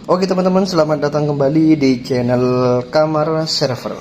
Oke teman-teman, selamat datang kembali di channel Kamar Server.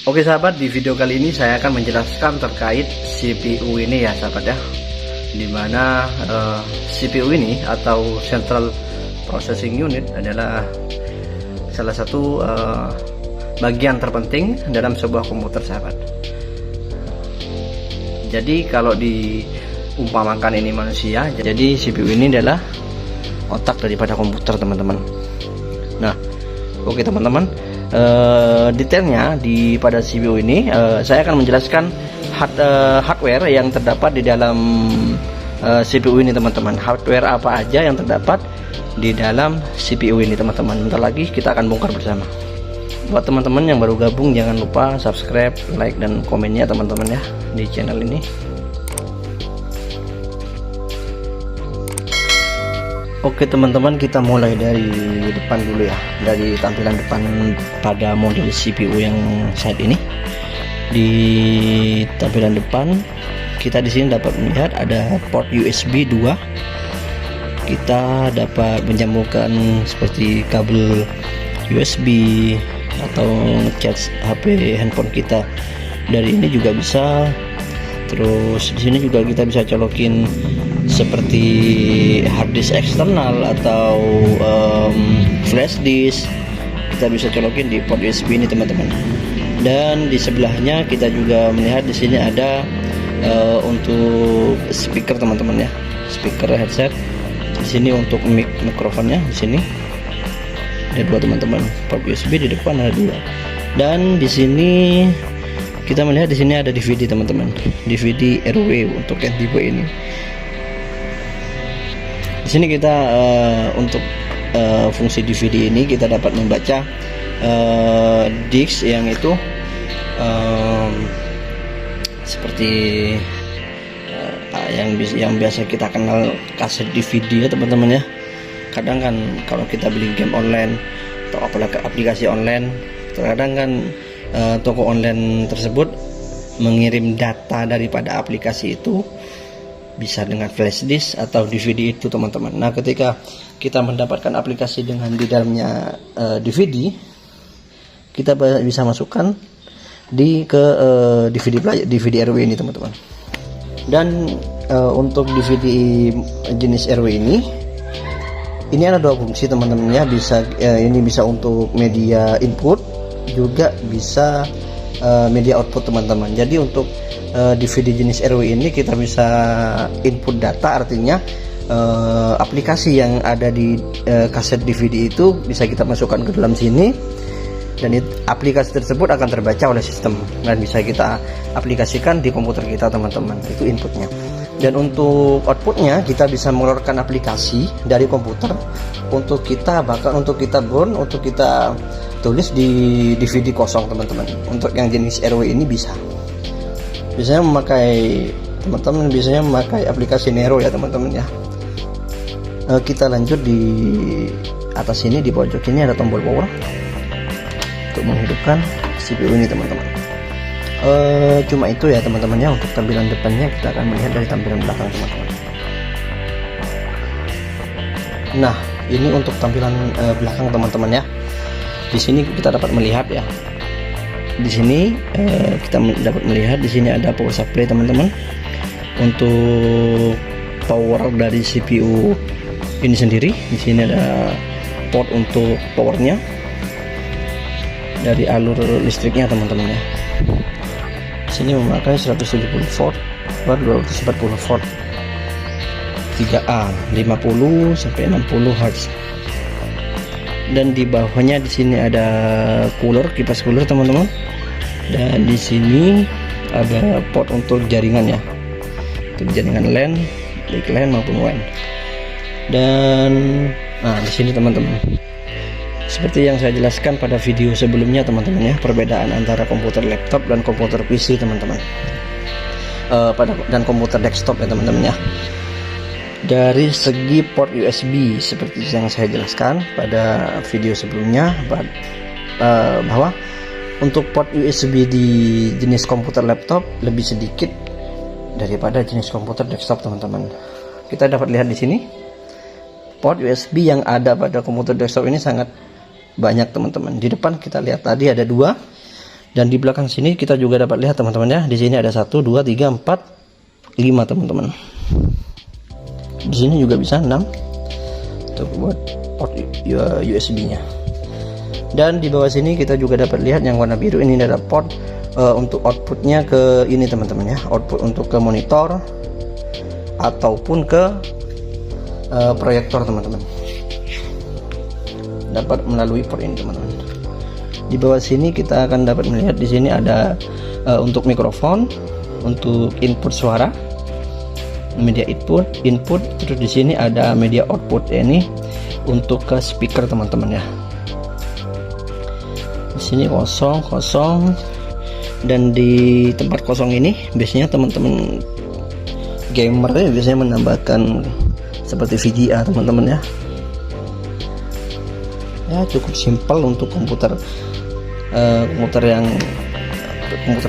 Oke sahabat, di video kali ini saya akan menjelaskan terkait CPU ini ya sahabat ya. Dimana CPU ini atau Central Processing Unit adalah salah satu bagian terpenting dalam sebuah komputer sahabat. Jadi kalau diumpamakan ini manusia, jadi CPU ini adalah otak daripada komputer teman-teman. Nah, oke teman-teman, detailnya pada CPU ini saya akan menjelaskan hardware yang terdapat di dalam CPU ini teman-teman. Hardware apa aja yang terdapat di dalam CPU ini teman-teman. Bentar lagi kita akan bongkar bersama. Buat teman-teman yang baru gabung, jangan lupa subscribe, like, dan komennya teman-teman ya di channel ini. Oke teman-teman, kita mulai dari depan dulu ya, dari tampilan depan pada model CPU yang saat ini. Di tampilan depan kita di sini dapat melihat ada port USB 2. Kita dapat menyambungkan seperti kabel USB atau ngecharge HP handphone kita dari ini juga bisa. Terus di sini juga kita bisa colokin seperti hard disk eksternal atau flash disk. Kita bisa colokin di port USB ini teman-teman. Dan di sebelahnya kita juga melihat di sini ada untuk speaker teman-teman ya, speaker headset. Di sini untuk mikrofonnya di sini ada dua teman-teman, port USB di depan ada dua. Dan di sini kita melihat di sini ada DVD teman-teman, DVD RW untuk yang tipe ini. Di sini kita untuk fungsi DVD ini kita dapat membaca disk yang itu seperti yang biasa kita kenal kaset DVD ya teman-teman ya. Kadang kan kalau kita beli game online atau aplikasi online, terkadang kan toko online tersebut mengirim data daripada aplikasi itu bisa dengan flash disk atau DVD itu teman-teman. Nah, ketika kita mendapatkan aplikasi dengan di dalamnya DVD, kita bisa masukkan ke DVD player, DVD RW ini teman-teman. Dan untuk DVD jenis RW ini ada dua fungsi teman-teman ya. Ini bisa untuk media input, juga bisa media output teman-teman. Jadi untuk DVD jenis RW ini kita bisa input data, artinya aplikasi yang ada di kaset DVD itu bisa kita masukkan ke dalam sini, dan aplikasi tersebut akan terbaca oleh sistem dan bisa kita aplikasikan di komputer kita teman-teman. Itu inputnya. Dan untuk outputnya kita bisa mengeluarkan aplikasi dari komputer untuk kita, bahkan untuk kita burn, untuk kita tulis di DVD kosong teman-teman. Untuk yang jenis RW ini bisa biasanya memakai aplikasi Nero ya teman-teman ya. Kita lanjut di atas ini, di pojok ini ada tombol power untuk menghidupkan CPU ini teman-teman. Cuma itu ya teman-teman ya. Untuk tampilan depannya kita akan melihat dari tampilan belakang teman-teman. Nah, ini untuk tampilan belakang teman-teman ya. Di sini kita dapat melihat ya. Di sini kita dapat melihat di sini ada power supply teman-teman. Untuk power dari CPU ini sendiri, di sini ada port untuk powernya dari alur listriknya teman-teman ya. Sini memakai 170 volt per 240 volt 3A 50 sampai 60 Hz. Dan di bawahnya di sini ada cooler, kipas cooler teman-teman. Dan di sini ada port untuk jaringan ya, untuk jaringan LAN, baik LAN maupun WAN. Dan di sini teman-teman, seperti yang saya jelaskan pada video sebelumnya teman-teman ya, perbedaan antara komputer laptop dan komputer PC teman-teman, dan komputer desktop ya teman-teman ya. Dari segi port USB seperti yang saya jelaskan pada video sebelumnya, bahwa untuk port USB di jenis komputer laptop lebih sedikit daripada jenis komputer desktop teman-teman. Kita dapat lihat di sini port USB yang ada pada komputer desktop ini sangat banyak teman-teman. Di depan kita lihat tadi ada 2, dan di belakang sini kita juga dapat lihat teman-teman ya. Di sini ada 1, 2, 3, 4, 5 teman-teman. Di sini juga bisa 6 untuk buat port USB-nya. Dan di bawah sini kita juga dapat lihat yang warna biru ini adalah port untuk outputnya ke ini teman-teman ya, output untuk ke monitor ataupun ke proyektor teman-teman. Dapat melalui port ini teman-teman. Di bawah sini kita akan dapat melihat di sini ada untuk mikrofon, untuk input suara, media input, terus di sini ada media output ini untuk ke speaker teman-teman ya. Di sini kosong, dan di tempat kosong ini biasanya teman-teman gamer ya biasanya menambahkan seperti VGA teman-teman ya. Ya cukup simpel untuk komputer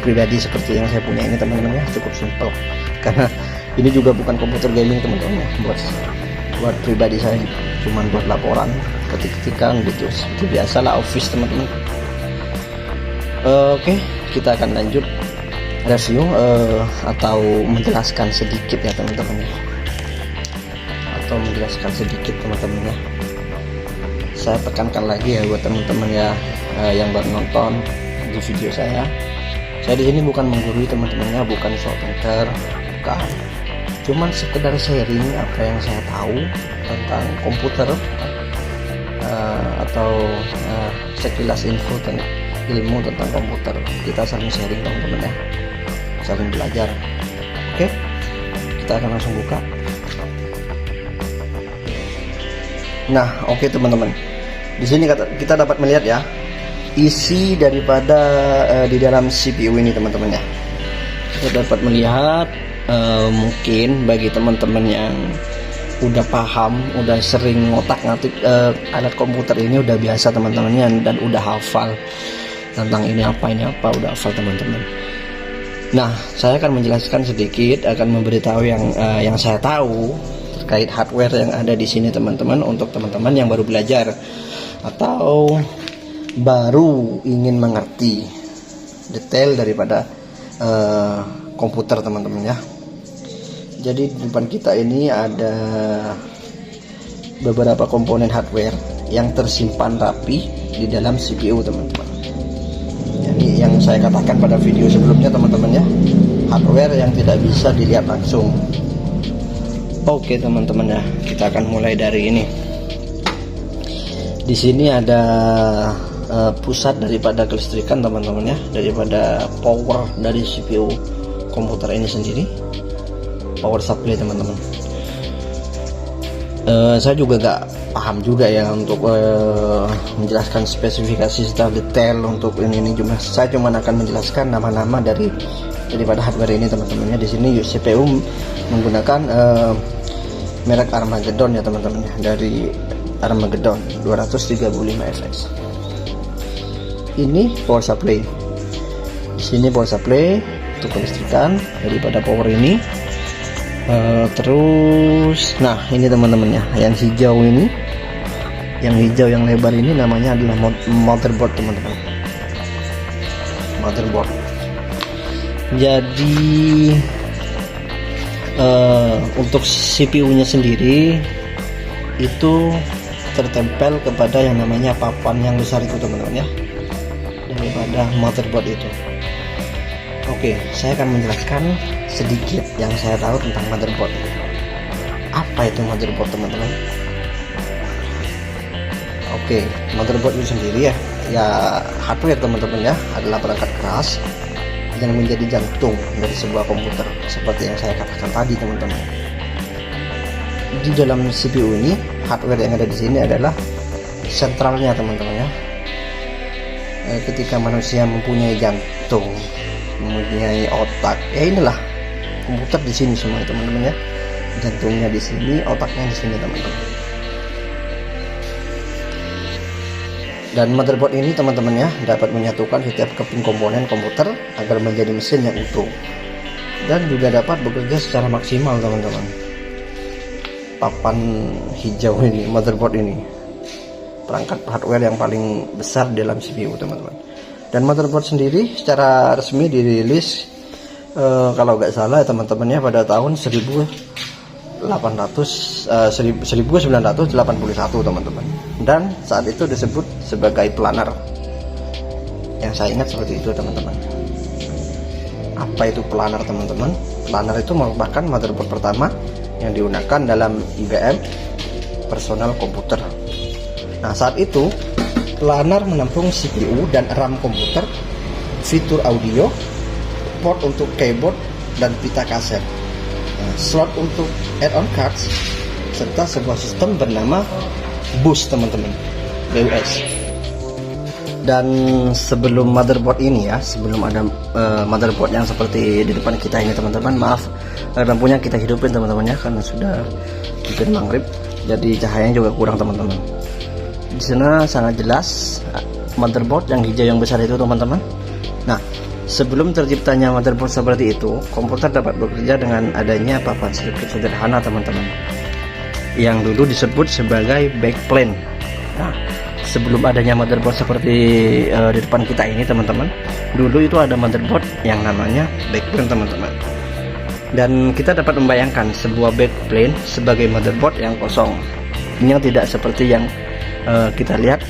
pribadi seperti yang saya punya ini teman-teman ya, cukup simpel karena ini juga bukan komputer gaming teman-teman ya, buat pribadi saya, cuman buat laporan ketik-ketikan gitu seperti biasalah office teman-teman. Oke, kita akan lanjut review atau menjelaskan sedikit ya teman-teman ya, atau menjelaskan sedikit teman-teman ya. Saya tekankan lagi ya buat teman-teman ya yang baru nonton di video saya di sini bukan menggurui teman-teman ya, bukan so pinter, bukan, cuman sekedar sharing apa yang saya tahu tentang komputer atau sekilas info tentang ilmu tentang komputer. Kita saling sharing teman-teman ya, saling belajar. Oke, kita akan langsung buka. Nah, oke teman-teman, di sini kita dapat melihat ya isi daripada di dalam CPU ini teman-teman ya. Kita dapat melihat mungkin bagi teman-teman yang udah paham, udah sering ngotak-ngatik alat komputer ini udah biasa teman-temannya, dan udah hafal tentang ini apa udah hafal teman-teman. Nah, saya akan menjelaskan sedikit, akan memberitahu yang saya tahu terkait hardware yang ada di sini teman-teman, untuk teman-teman yang baru belajar atau baru ingin mengerti detail daripada komputer teman-teman ya. Jadi di depan kita ini ada beberapa komponen hardware yang tersimpan rapi di dalam CPU teman-teman. Jadi yang saya katakan pada video sebelumnya teman-teman ya, hardware yang tidak bisa dilihat langsung. Oke teman-teman ya, kita akan mulai dari ini. Di sini ada pusat daripada kelistrikan teman-teman ya, daripada power dari CPU komputer ini sendiri, power supply teman-teman. Saya juga gak paham juga ya untuk menjelaskan spesifikasi secara detail untuk ini saya cuma akan menjelaskan nama-nama daripada hardware ini teman-teman ya. Di sini CPU menggunakan merek Armageddon ya teman-teman ya, dari Armageddon 235fx. Ini power supply. Di sini power supply untuk kelistrikan daripada power ini. Terus nah ini teman-teman ya, yang hijau ini, yang hijau yang lebar ini namanya adalah motherboard teman-teman, motherboard. Jadi untuk CPU nya sendiri itu tertempel kepada yang namanya papan yang besar itu teman-teman ya, daripada motherboard itu. Oke, saya akan menjelaskan sedikit yang saya tahu tentang motherboard. Apa itu motherboard teman-teman? Oke, motherboard itu sendiri ya hardware teman-teman ya, adalah perangkat keras yang menjadi jantung dari sebuah komputer, seperti yang saya katakan tadi teman-teman. Di dalam CPU ini, hardware yang ada di sini adalah sentralnya teman-teman ya. Ketika manusia mempunyai jantung, mempunyai otak, ya inilah komputer di sini semua teman-teman ya. Jantungnya di sini, otaknya di sini teman-teman. Dan motherboard ini teman-teman ya dapat menyatukan setiap keping komponen komputer agar menjadi mesin yang utuh, dan juga dapat bekerja secara maksimal teman-teman. papan hijau ini, motherboard ini, perangkat hardware yang paling besar dalam CPU teman-teman. Dan motherboard sendiri secara resmi dirilis kalau nggak salah teman-teman ya pada tahun 1981 teman-teman. Dan saat itu disebut sebagai planar. Yang saya ingat seperti itu teman-teman. Apa itu planar teman-teman? Planar itu merupakan motherboard pertama yang digunakan dalam IBM personal komputer. Nah, saat itu planar menampung CPU dan RAM komputer, fitur audio, port untuk keyboard dan pita kaset, slot untuk add-on cards, serta sebuah sistem bernama BUS teman-teman, BUS. Dan sebelum motherboard ini ya, sebelum ada motherboard yang seperti di depan kita ini teman-teman, maaf lampunya kita hidupin teman-teman ya, karena sudah bikin maghrib, jadi cahayanya juga kurang teman-teman. Di sana sangat jelas motherboard yang hijau yang besar itu teman-teman. Nah, sebelum terciptanya motherboard seperti itu, komputer dapat bekerja dengan adanya papan sirkuit sederhana teman-teman, yang dulu disebut sebagai backplane. Nah, sebelum adanya motherboard seperti di depan kita ini teman-teman, dulu itu ada motherboard yang namanya backplane teman-teman. Dan kita dapat membayangkan sebuah backplane sebagai motherboard yang kosong, yang tidak seperti yang kita lihat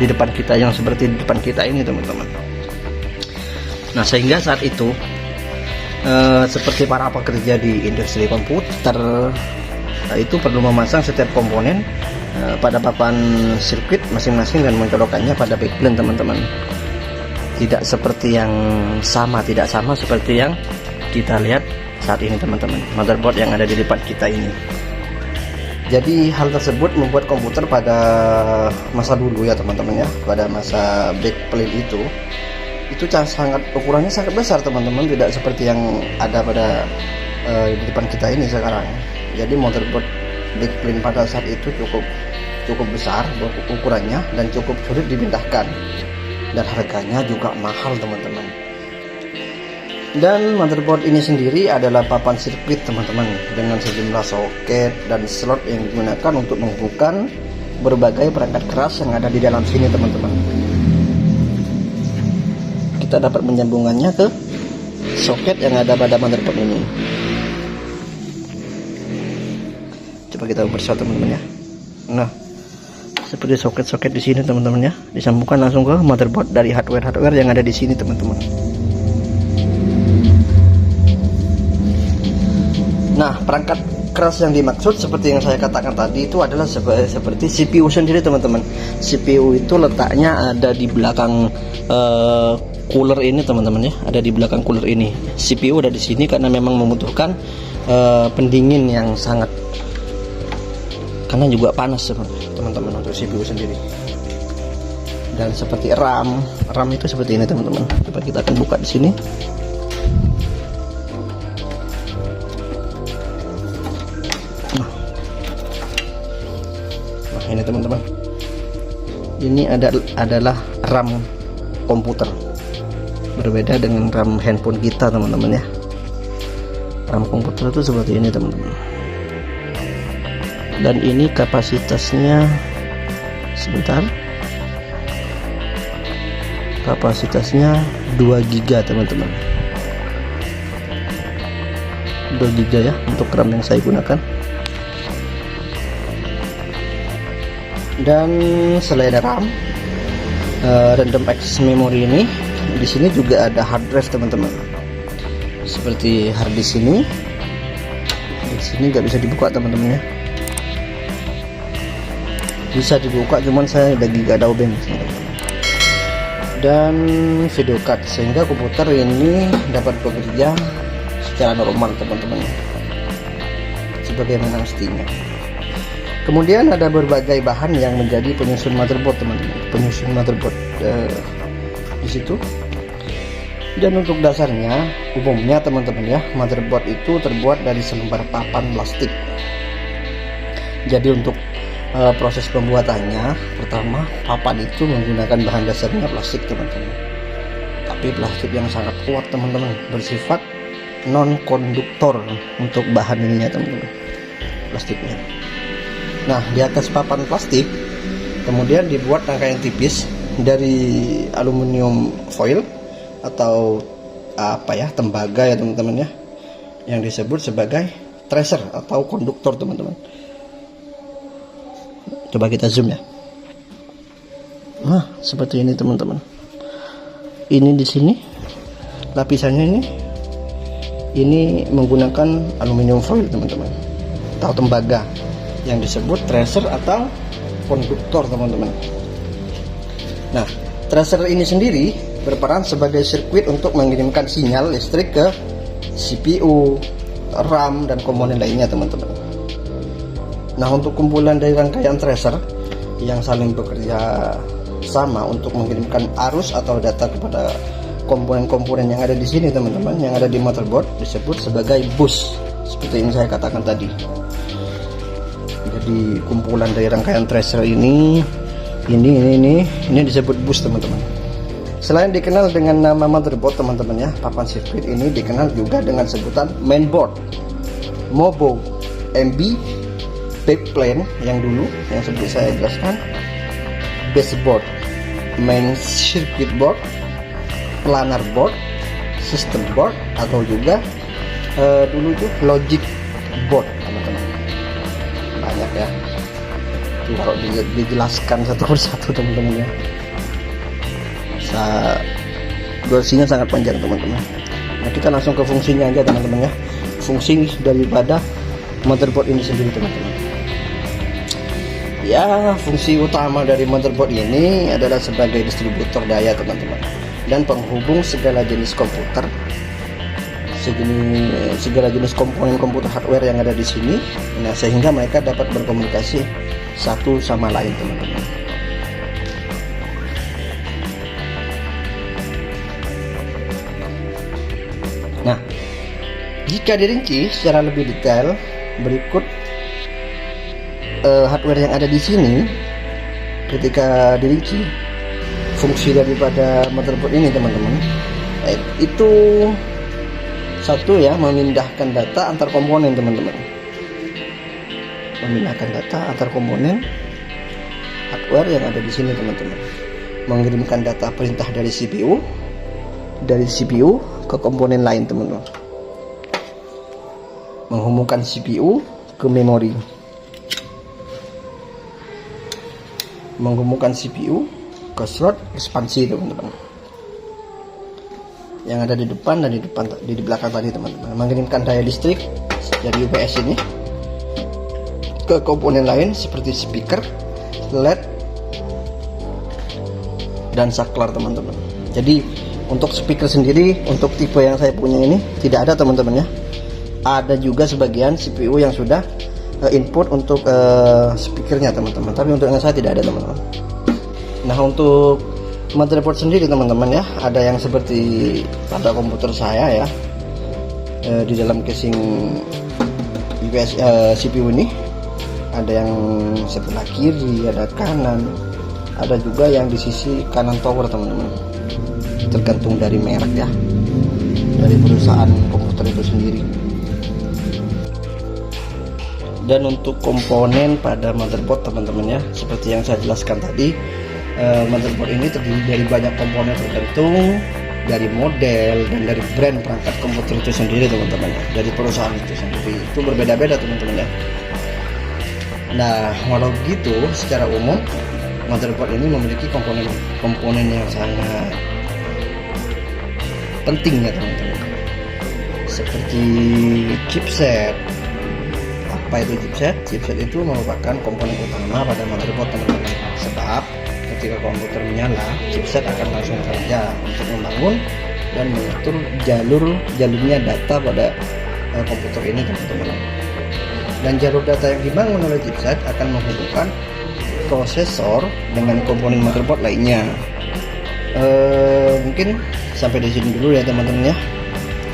di depan kita, yang seperti di depan kita ini teman-teman. Nah, sehingga saat itu seperti para pekerja di industri komputer itu perlu memasang setiap komponen pada papan sirkuit masing-masing dan mencolokkannya pada backplane teman-teman. Tidak seperti yang tidak sama seperti yang kita lihat saat ini teman-teman, motherboard yang ada di depan kita ini. Jadi hal tersebut membuat komputer pada masa dulu ya teman-teman ya, pada masa backplane itu sangat ukurannya sangat besar teman-teman, tidak seperti yang ada pada di depan kita ini sekarang. Jadi motherboard backplane pada saat itu cukup besar ukurannya dan cukup sulit dipindahkan, dan harganya juga mahal teman-teman. Dan motherboard ini sendiri adalah papan sirkuit teman-teman, dengan sejumlah soket dan slot yang digunakan untuk menghubungkan berbagai perangkat keras yang ada di dalam sini teman-teman. Kita dapat menyambungannya ke soket yang ada pada motherboard ini. Coba kita bersatu teman-teman ya. Nah, seperti soket-soket di sini teman-teman ya, disambungkan langsung ke motherboard dari hardware yang ada di sini teman-teman. Nah, perangkat keras yang dimaksud seperti yang saya katakan tadi itu adalah seperti CPU sendiri teman-teman. CPU itu letaknya ada di belakang cooler ini teman-teman ya, ada di belakang cooler ini. CPU ada di sini karena memang membutuhkan pendingin yang sangat, karena juga panas teman-teman untuk CPU sendiri. Dan seperti RAM itu seperti ini teman-teman. Coba kita akan buka di sini. Nah, ini teman-teman. Ini adalah RAM komputer. Berbeda dengan RAM handphone kita teman-teman ya. RAM komputer itu seperti ini teman-teman. Dan ini kapasitasnya, sebentar, kapasitasnya 2 GB teman-teman. 2 GB ya untuk RAM yang saya gunakan. Dan selain RAM, random access memory ini, di sini juga ada hard drive teman-teman. Seperti hard disk ini. Di sini nggak bisa dibuka teman-teman ya. Bisa dibuka, cuman saya lagi gak ada obeng. Dan video card, sehingga komputer ini dapat bekerja secara normal teman-teman, sebagaimana mestinya. Kemudian ada berbagai bahan yang menjadi penyusun motherboard teman-teman, penyusun motherboard di situ. Dan untuk dasarnya, umumnya teman-teman ya, motherboard itu terbuat dari selembar papan plastik. Jadi untuk proses pembuatannya, pertama papan itu menggunakan bahan dasarnya plastik teman-teman, tapi plastik yang sangat kuat teman-teman, bersifat non konduktor untuk bahan ininya teman-teman. plastiknya. Nah, di atas papan plastik kemudian dibuat rangkaian tipis dari aluminium foil atau tembaga ya teman-teman ya, yang disebut sebagai tracer atau konduktor teman-teman. Coba kita zoom ya. Nah, seperti ini teman-teman. Ini di sini lapisannya ini menggunakan aluminium foil teman-teman, atau tembaga yang disebut tracer atau konduktor teman-teman. Nah, tracer ini sendiri berperan sebagai sirkuit untuk mengirimkan sinyal listrik ke CPU, RAM, dan komponen lainnya teman-teman. Nah, untuk kumpulan dari rangkaian tracer yang saling bekerja sama untuk mengirimkan arus atau data kepada komponen-komponen yang ada di sini teman-teman, yang ada di motherboard, disebut sebagai bus, seperti yang saya katakan tadi. Jadi kumpulan dari rangkaian tracer ini disebut bus teman-teman. Selain dikenal dengan nama motherboard teman-teman ya, papan sirkuit ini dikenal juga dengan sebutan mainboard, MOBO, MB, backplane yang seperti saya jelaskan, baseboard, main circuit board, planar board, system board, atau juga dulu itu logic board teman-teman. Banyak ya, kalau dijelaskan satu persatu teman-teman ya, durasinya sangat panjang teman-teman. Nah, kita langsung ke fungsinya aja teman-teman ya. Fungsi daripada motherboard ini sendiri teman-teman. Ya, fungsi utama dari motherboard ini adalah sebagai distributor daya teman-teman, dan penghubung segala jenis komputer, segala jenis komponen komputer hardware yang ada di sini. Nah, sehingga mereka dapat berkomunikasi satu sama lain teman-teman. Nah, jika dirinci secara lebih detail, berikut hardware yang ada di sini. Ketika dirinci fungsi daripada motherboard ini teman-teman, itu satu ya, memindahkan data antar komponen teman-teman, memindahkan data antar komponen hardware yang ada di sini teman-teman, mengirimkan data perintah dari CPU ke komponen lain teman-teman, menghubungkan CPU ke memori, menghubungkan CPU ke slot ekspansi teman-teman yang ada di depan dan di belakang tadi teman-teman, mengirimkan daya listrik dari UPS ini ke komponen lain seperti speaker, LED, dan saklar teman-teman. Jadi untuk speaker sendiri, untuk tipe yang saya punya ini tidak ada teman-teman ya. Ada juga sebagian CPU yang sudah input untuk speakernya teman-teman, tapi untuk yang saya tidak ada teman-teman. Nah, untuk motherboard sendiri teman-teman ya, ada yang seperti pada komputer saya ya, di dalam casing UPS CPU ini ada yang sebelah kiri, ada kanan, ada juga yang di sisi kanan tower teman-teman, tergantung dari merek ya, dari perusahaan komputer itu sendiri. Dan untuk komponen pada motherboard teman-teman ya, seperti yang saya jelaskan tadi, motherboard ini terdiri dari banyak komponen tergantung dari model dan dari brand perangkat komputer itu sendiri teman-teman, dari perusahaan itu sendiri, itu berbeda-beda teman-teman ya. Nah, walau begitu secara umum motherboard ini memiliki komponen yang sangat penting ya teman-teman, seperti chipset. Apa itu chipset? Chipset itu merupakan komponen utama pada motherboard teman-teman, sebab ketika komputer menyala, chipset akan langsung bekerja untuk membangun dan mengatur jalurnya data pada komputer ini teman-teman. Dan jalur data yang dibangun oleh chipset akan menghubungkan prosesor dengan komponen motherboard lainnya. Mungkin sampai di sini dulu ya teman-teman ya.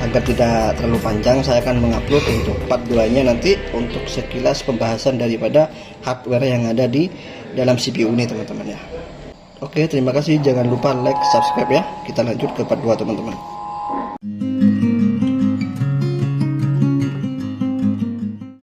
Agar tidak terlalu panjang, saya akan mengupload untuk part 2-nya nanti untuk sekilas pembahasan daripada hardware yang ada di dalam CPU ini teman-teman ya. Oke, terima kasih. Jangan lupa like, subscribe ya. Kita lanjut ke part 2 teman-teman.